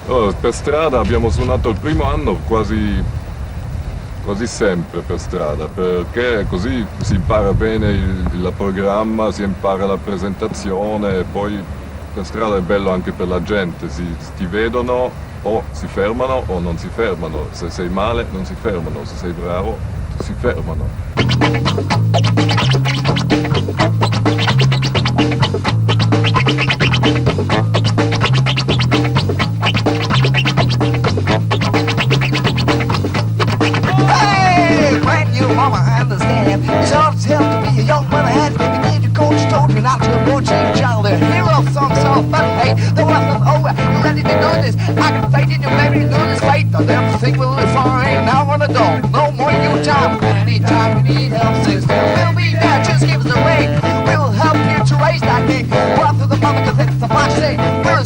Oh, per strada abbiamo suonato il primo anno quasi sempre per strada, perché così si impara bene il programma, si impara la presentazione e poi per strada è bello anche per la gente, ti vedono o si fermano o non si fermano, se sei male non si fermano, se sei bravo si fermano. Mama, I understand. It's hard to tell to be a young man ahead. You need your coach told you not to approach your child. The hero song so fun, hey, the world is over. You're ready to do this. I can fight in your baby to do this fight. Don't ever think we'll be fine. Now on the door, no more you time. Anytime you need help, sister, we'll be there. Just give us a ring. We'll help you to raise that king. Go after the mother, cause it's a fun thing. We're